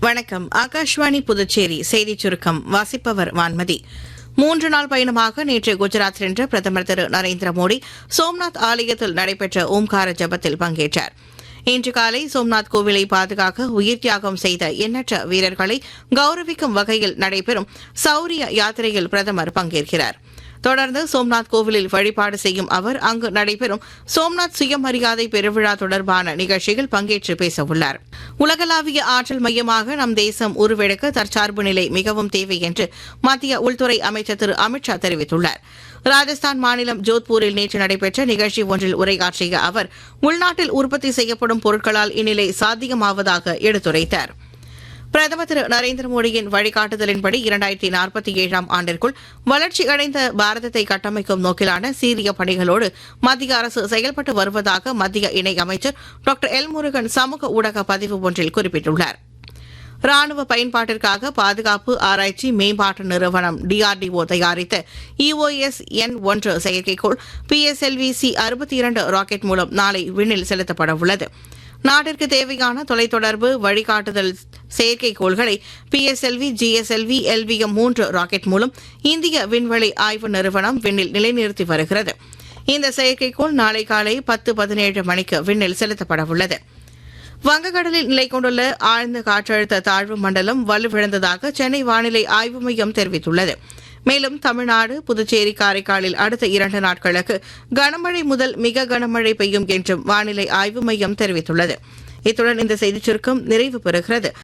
வணக்கம். ஆகாஷ்வாணி புதுச்சேரி செய்திச் சுருக்கம் வாசிப்பவர் வான்மதி. 3 நாள் பயணமாக நேற்று குஜராத் சென்ற பிரதமர் திரு நரேந்திர மோடி சோம்நாத் ஆலயத்தில் நடைபெற்ற ஓம்கார ஜபத்தில் பங்கேற்றார். இன்று காலை சோம்நாத் கோவிலை பாதுகாக்க உயிர் தியாகம் செய்த எண்ணற்ற வீரர்களை கௌரவிக்கும் வகையில் நடைபெறும் சௌரிய யாத்திரையில் பிரதமர் பங்கேற்கிறார். தொடர்ந்து சோம்நாத் கோவிலில் வழிபாடு செய்யும் அவர் அங்கு நடைபெறும் சோம்நாத் சுயமரியாதை பெருவிழா தொடர்பான நிகழ்ச்சியில் பங்கேற்று பேசவுள்ளார். உலகளாவிய ஆற்றல் மையமாக நம் தேசம் உருவெடுக்க தற்சார்பு நிலை மிகவும் தேவை என்று மத்திய உள்துறை அமைச்சர் திரு அமித்ஷா தெரிவித்துள்ளார். ராஜஸ்தான் மாநிலம் ஜோத்பூரில் நேற்று நடைபெற்ற நிகழ்ச்சி ஒன்றில் உரையாற்றிய அவர் உள்நாட்டில் உற்பத்தி செய்யப்படும் பொருட்களால் இந்நிலை சாத்தியமாவதாக எடுத்துரைத்தார். பிரதமர் திரு நரேந்திர மோடியின் வழிகாட்டுதலின்படி 2047 ஆண்டிற்குள் வளர்ச்சியடைந்த பாரதத்தை கட்டமைக்கும் நோக்கிலான சீரிய பணிகளோடு மத்திய அரசு செயல்பட்டு வருவதாக மத்திய இணை அமைச்சர் டாக்டர் எல் முருகன் சமூக ஊடக பதிவு ஒன்றில் குறிப்பிட்டுள்ளார். ராணுவ பயன்பாட்டிற்காக பாதுகாப்பு ஆராய்ச்சி மேம்பாட்டு நிறுவனம் DRDO தயாரித்த EOS-N1 செயற்கைக்கோள் PSLV-C-62 ராக்கெட் மூலம் நாளை விண்ணில் செலுத்தப்பட உள்ளது. நாட்டிற்கு தேவையான தொலைத்தொடர்பு வழிகாட்டுதல் செயற்கைக்கோள்களை PSLV, GSLV, LVM-3 ராக்கெட் மூலம் இந்திய விண்வெளி ஆய்வு நிறுவனம் விண்ணில் நிலைநிறுத்தி வருகிறது. இந்த செயற்கைக்கோள் நாளை காலை 10:17 மணிக்கு விண்ணில் செலுத்தப்பட உள்ளது. வங்கக்கடலில் நிலை கொண்டுள்ள ஆழ்ந்த காற்றழுத்த தாழ்வு மண்டலம் வலுவிழந்ததாக சென்னை வானிலை ஆய்வு மையம் தெரிவித்துள்ளது. மேலும் தமிழ்நாடு, புதுச்சேரி, காரைக்காலில் அடுத்த 2 நாட்களுக்கு கனமழை முதல் மிக கனமழை பெய்யும் என்றும் வானிலை ஆய்வு மையம் தெரிவித்துள்ளது. இத்துடன் இந்த செய்திச் சுருக்கம் நிறைவு பெறுகிறது.